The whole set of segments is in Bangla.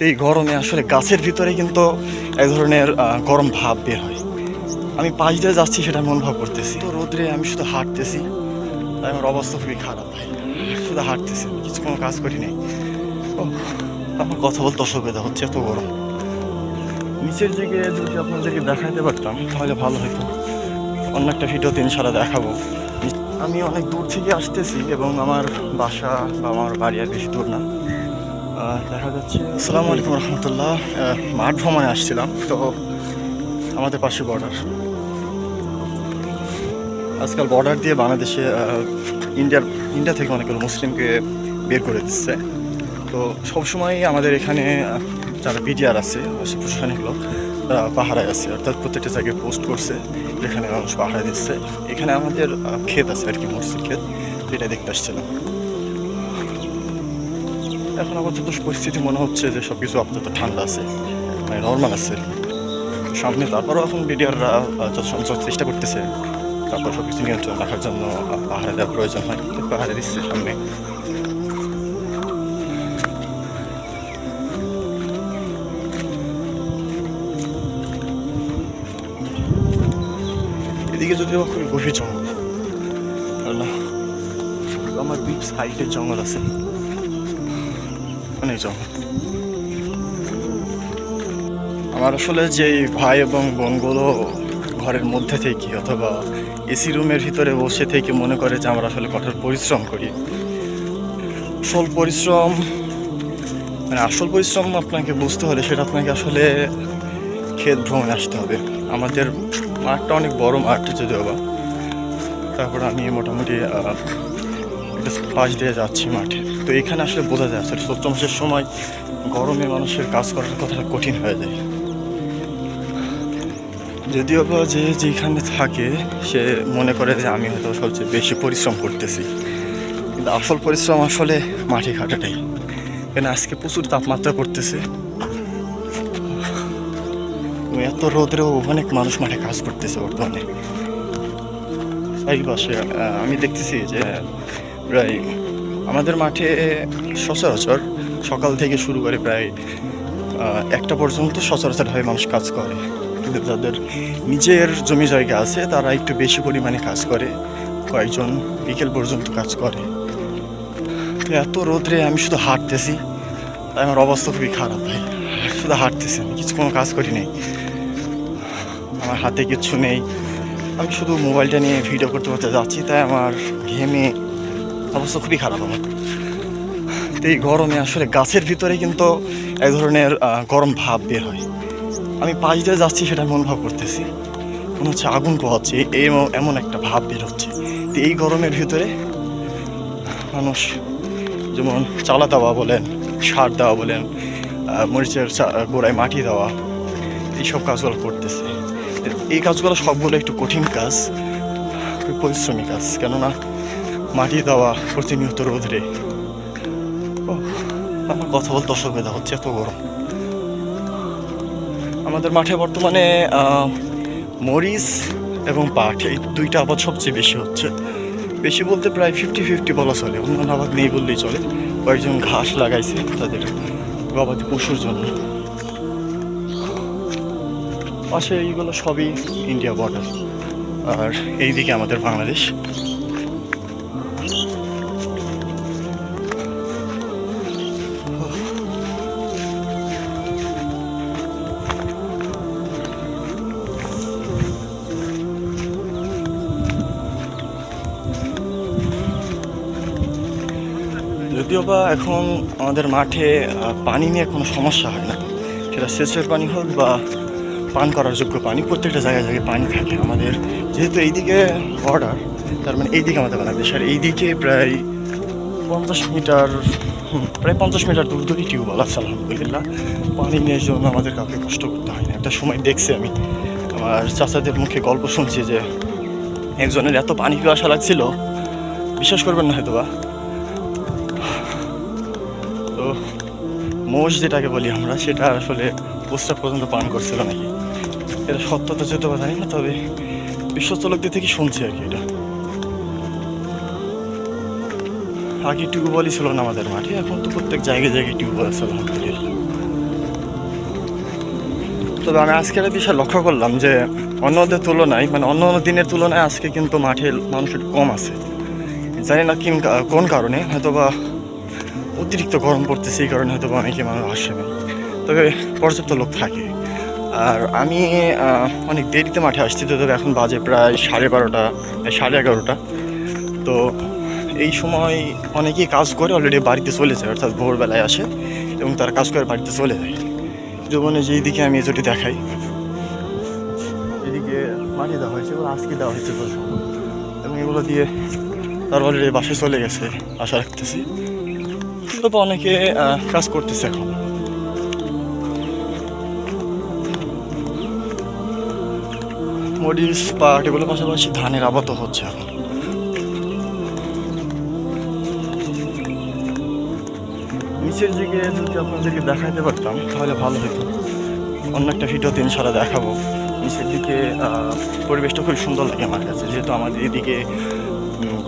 তো এই গরমে আসলে গাছের ভিতরে কিন্তু এক ধরনের গরম ভাব বের হয়। আমি পাশ দিয়ে যাচ্ছি সেটা আমি অনুভব করতেছি। তো রোদ্রে আমি শুধু হাঁটতেছি, তাই আমার অবস্থা খুবই খারাপ ভাই। শুধু হাঁটতেছি, আমি কিছু কোনো কাজ করি নাই। ওহ, আমার কথা বলতে অসুবিধা হচ্ছে, এত গরম। নিচের দিকে যদি আপনাদেরকে দেখাতে পারতাম তাহলে ভালো হতো। অন্য একটা ভিডিওতে ইনশাল্লাহ দেখাবো। আমি অনেক দূর থেকে আসতেছি এবং আমার বাসা বা আমার বাড়ি আর বেশি দূর না। দেখা যাচ্ছে। আসসালামু আলাইকুম রহমতুল্লাহ। মাঠ ভ্রমণে আসছিলাম, তো আমাদের পাশে বর্ডার। আজকাল বর্ডার দিয়ে বাংলাদেশে ইন্ডিয়া থেকে অনেকগুলো মুসলিমকে বের করে দিচ্ছে। তো সবসময় আমাদের এখানে যারা বিডিআর আছে, প্রশাসনিক লোক, তারা পাহারায় আছে, অর্থাৎ প্রত্যেকটা জায়গায় পোস্ট করছে যেখানে মানুষ পাহারা দিচ্ছে। এখানে আমাদের ক্ষেত আছে আর কি, মসজিদ ক্ষেত, যেটা দেখতে আসছিলাম। এখন আপাতত পরিস্থিতি মনে হচ্ছে যে সব কিছু আপাতত ঠান্ডা আছে, মানে নর্মাল আছে সামনে। তারপরও এখন বিডিআররা যত সম্ভব চেষ্টা করতেছে, তারপর সব কিছু নিয়ন্ত্রণ রাখার জন্য পাহারা দেওয়ার প্রয়োজন হয়, পাহারা দিচ্ছে সামনে। এদিকে যদিও খুবই গভীর জঙ্গল, না আমার দুই সাইডের জঙ্গল আছে, অনেক জঙ্গল। আমার আসলে যে ভাই এবং বোনগুলো ঘরের মধ্যে থেকে অথবা এসি রুমের ভিতরে বসে থেকে মনে করে যে আমরা আসলে কঠোর পরিশ্রম করি, আসল পরিশ্রম মানে আসল পরিশ্রম আপনাকে বুঝতে হলে সেটা আপনাকে আসলে ক্ষেত ভ্রমণে আসতে হবে। আমাদের মাঠটা অনেক বড় মাঠ যদিও বা, তারপর আমি মোটামুটি পাশ দিয়ে যাচ্ছি মাঠে। তো এখানে আসলে বোঝা যায় আসলে চৈত্র মাসের সময় গরমে মানুষের কাজ করার কথাটা কঠিন হয়ে যায়। যদিও বা যে যেখানে থাকে সে মনে করে যে আমি হয়তো সবচেয়ে বেশি পরিশ্রম করতেছি, কিন্তু আসল পরিশ্রম আসলে মাঠে ঘাটাটাই। কেন আজকে প্রচুর তাপমাত্রা পড়তেছে, এত রোদ্রেও অনেক মানুষ মাঠে কাজ করতেছে বর্তমানে। এই পাশে আমি দেখতেছি যে প্রায় আমাদের মাঠে সচরাচর সকাল থেকে শুরু করে প্রায় একটা পর্যন্ত সচরাচরভাবে মানুষ কাজ করে। কিন্তু যাদের নিজের জমি জায়গা আছে তারা একটু বেশি পরিমাণে কাজ করে, কয়েকজন বিকেল পর্যন্ত কাজ করে। তো এত রোদ্রে আমি শুধু হাঁটতেছি, তাই আমার অবস্থা খুবই খারাপ ভাই। শুধু হাঁটতেছি, আমি কিছু কোনো কাজ করি নাই, আমার হাতে কিচ্ছু নেই। আমি শুধু মোবাইলটা নিয়ে ভিডিও করতে করতে যাচ্ছি, তাই আমার ঘেমে অবস্থা খুবই খারাপ আমার। তো এই গরমে আসলে গাছের ভিতরে কিন্তু এক ধরনের গরম ভাব বের হয়। আমি পাশ দিয়ে যাচ্ছি সেটা আমি অনুভব করতেছি, মনে হচ্ছে আগুন পোহাচ্ছে, এমন একটা ভাব বের হচ্ছে। তো এই গরমের ভিতরে মানুষ যেমন চালা দেওয়া বলেন, সার দেওয়া বলেন, মরিচের গোড়ায় মাটি দেওয়া, এইসব কাজগুলো করতেছে। এই কাজগুলো সবগুলো একটু কঠিন কাজ, খুব পরিশ্রমী কাজ, কেননা মাটি দেওয়া প্রতিনিয়ত রোদরে। আমার কথা বলতে অসুবিধা হচ্ছে, এত গরম। আমাদের মাঠে বর্তমানে মরিচ এবং পাট এই দুইটা আবাদ সবচেয়ে বেশি হচ্ছে। বেশি বলতে প্রায় 50-50 বলা চলে, অন্যান্য আবাদ নেই বললেই চলে। কয়েকজন ঘাস লাগাইছে তাদের গবাদি পশুর জন্য। পাশে এইগুলো সবই ইন্ডিয়া বর্ডার, আর এইদিকে আমাদের বাংলাদেশ। যদিও বা এখন আমাদের মাঠে পানি নিয়ে কোনো সমস্যা হয় না, সেটা সেচের পানি হোক বা পান করার যোগ্য পানি, প্রত্যেকটা জায়গায় জায়গায় পানি থাকে। আমাদের যেহেতু এইদিকে বর্ডার, তার মানে এইদিকে আমাদের বাংলাদেশ, আর এইদিকে প্রায় 50 মিটার, প্রায় 50 মিটার দূর দূরই টিউবওয়েল আছে আলহামদুলিল্লাহ। পানি নিয়ে জন্য আমাদের কাউকে কষ্ট করতে হয় না। একটা সময় দেখছি আমি আমার চাচাদের মুখে গল্প শুনছি যে একজনের এত পানি পিপাসা লাগছিল, বিশ্বাস করবেন না হয়তো বা, তো মোষ যেটাকে বলি আমরা, সেটা আসলে প্রস্তাব পর্যন্ত পান করছিল নাকি। এটা সত্যতা যেতে বা জানি না, তবে বিশ্বচলকদের থেকে শুনছি আর কি। এটা আগে টিউবওয়েলই ছিল না আমাদের মাঠে, এখন তো প্রত্যেক জায়গায় জায়গায় টিউবওয়েল আছে আলহামদুলিল্লাহ। তবে আমি আজকে একটা বিষয় লক্ষ্য করলাম যে অন্যদের তুলনায় মানে অন্য অন্য দিনের তুলনায় আজকে কিন্তু মাঠে মানুষ একটু কম আছে। জানি না কোন কারণে, হয়তো বা অতিরিক্ত গরম পড়তেছে এই কারণে হয়তো বা অনেকে মানুষ আসে না, তবে পর্যাপ্ত লোক থাকে। আর আমি অনেক দেরিতে মাঠে আসছি, তো তবে এখন বাজে প্রায় 12:30 11:30। তো এই সময় অনেকেই কাজ করে অলরেডি বাড়িতে চলে যায়, অর্থাৎ ভোরবেলায় আসে এবং তারা কাজ করে বাড়িতে চলে যায়। যেমন যেদিকে আমি যদি দেখাই, এদিকে মাটি দেওয়া হয়েছে, এগুলো আজকে দেওয়া হয়েছে এবং এগুলো দিয়ে তারা অলরেডি বাসায় চলে গেছে আশা রাখতেছি। তবে অনেকে কাজ করতেছে এখন। মরিচ পাট এগুলোর পাশাপাশি ধানের আবাদও হচ্ছে এখন। নিচের দিকে যদি আপনাদেরকে দেখাতে পারতাম তাহলে ভালো হতো। অন্য একটা ভিডিওতে ইনশাল্লাহ দেখাবো। নিচের দিকে পরিবেশটা খুব সুন্দর লাগে আমার কাছে, যেহেতু আমাদের এদিকে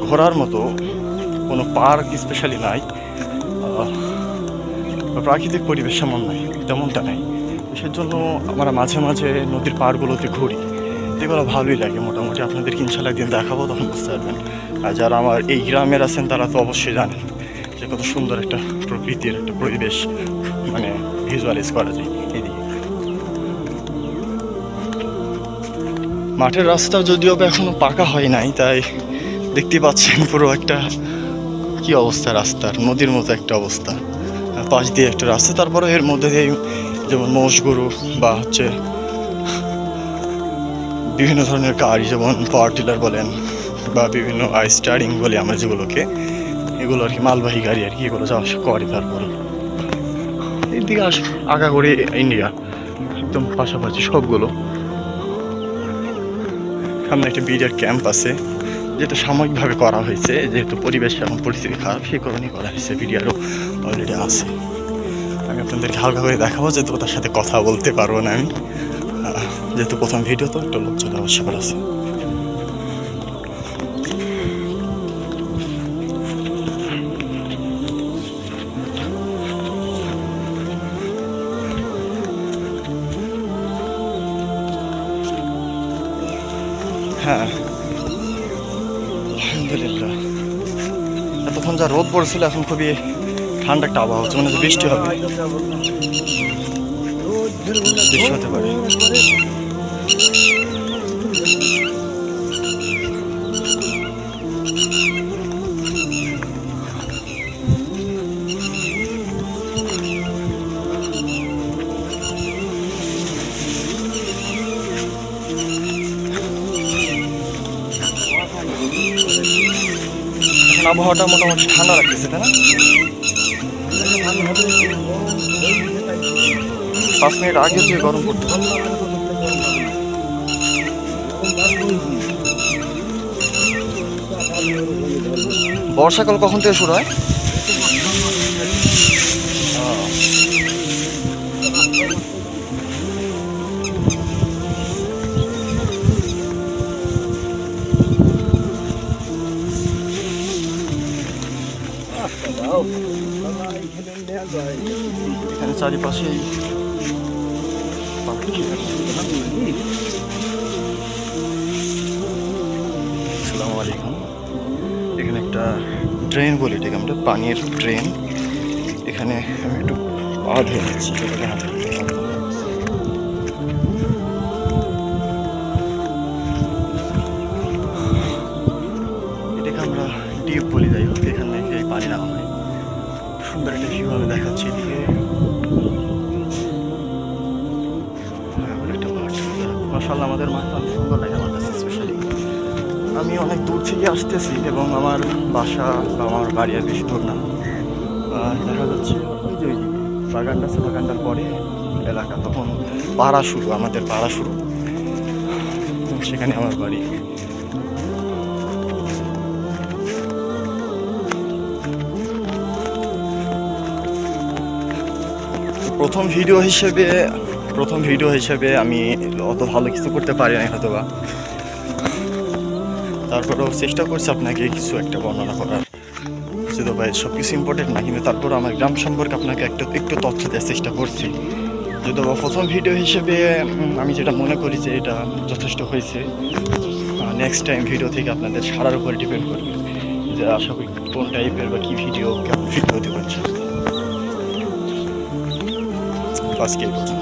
ঘোরার মতো কোনো পার্ক স্পেশালি নাই, প্রাকৃতিক পরিবেশ তেমনটা নাই। সেজন্য আমরা মাঝে মাঝে নদীর পাড়গুলোতে ঘুরি, এগুলো ভালোই লাগে। মোটামুটি আপনাদেরকে ইনশাল্লাহ একদিন দেখাবো, তখন বুঝতে পারবেন। আর যারা আমার এই গ্রামের আছেন তারা তো অবশ্যই জানেন যে কত সুন্দর একটা প্রকৃতির একটা পরিবেশ মানে ভিজুয়ালাইজ করা যায় এদিকে। মাঠের রাস্তা যদিও এখনো পাকা হয় নাই, তাই দেখতে পাচ্ছেন পুরো একটা কি অবস্থা রাস্তার, নদীর মতো একটা অবস্থা। পাশ দিয়ে একটা রাস্তা, তারপরে এর মধ্যে দিয়ে যেমন মোষ গরু বা হচ্ছে বিভিন্ন ধরনের গাড়ি, যেমন পাওয়ার টিলার বলেন বা বিভিন্ন স্টারিং বলে আমরা যেগুলোকে, এগুলো আর কি মালবাহী গাড়ি আর কি, এগুলো যাওয়া আসা করে। তারপরে এইদিকে আগাগোড়ি ইন্ডিয়া একদম পাশাপাশি সবগুলো। সামনে একটা বিডিআর ক্যাম্প আছে, যেটা সাময়িকভাবে করা হয়েছে, যেহেতু পরিবেশ এখন পরিস্থিতি খারাপ সেই কারণেই করা হয়েছে। বিডিআরও অলরেডি আছে। আমি আপনাদেরকে হালকা করে দেখাবো, যেহেতু তার সাথে কথা বলতে পারবো না আমি, যেহেতু প্রথম ভিডিও তো একটু লোকজন আবশ্যক আছে। হ্যাঁ আলহামদুলিল্লাহ, এতক্ষণ যা রোদ পড়ছিল এখন খুবই ঠান্ডা একটা আবহাওয়া হচ্ছে, মানে বৃষ্টি হবে, বৃষ্টি হতে পারে। এখন আবহাওয়াটা মোটামুটি ঠান্ডা লাগতেছে, তাই না? 5 মিনিট আগে যে গরম পড়তো। বর্ষাকাল কখন থেকে শুরু হয়? এখানে চারিপাশেই আসসালামু আলাইকুম। এখানে একটা ট্রেন বলি, এটাকে আমরা পানির ট্রেন। এখানে আমি একটু পা ধুয়ে নিচ্ছি, এটাকে আমরা ডিপ বলি। যাই হোক, এখানে এই পানি নামা হয়, সুন্দর একটা ভিউ আমি দেখাচ্ছি এদিকে। মাশাআল্লাহ, আমাদের মাঠটা অনেক সুন্দর লাগে আমার কাছে। স্পেশালি আমি অনেক দূর থেকে আসতেছি এবং আমার বাসা বা আমার বাড়ি আর বেশি দূর না। দেখা যাচ্ছে ওই যে বাগানটা আছে, বাগানটার পরে এলাকা, তখন পাড়া শুরু, আমাদের পাড়া শুরু, সেখানে আমার বাড়ি। প্রথম ভিডিও হিসেবে আমি অত ভালো কিছু করতে পারি না হয়তো বা, তারপরেও চেষ্টা করছি আপনাকে কিছু একটা বর্ণনা করার। যদিও ভাই সব কিছু ইম্পর্টেন্ট না, কিন্তু তারপর আমার গ্রাম সম্পর্কে আপনাকে একটু তথ্য দেওয়ার চেষ্টা করছি। যদিও বা প্রথম ভিডিও হিসেবে আমি যেটা মনে করি যে এটা যথেষ্ট হয়েছে। নেক্সট টাইম ভিডিও থেকে আপনাদের সারার উপর ডিপেন্ড করবে যে আশা করি কোন টাইপের বা কী ভিডিও কেমন ভিডিও হতে পারছে। আজকে এই কথা।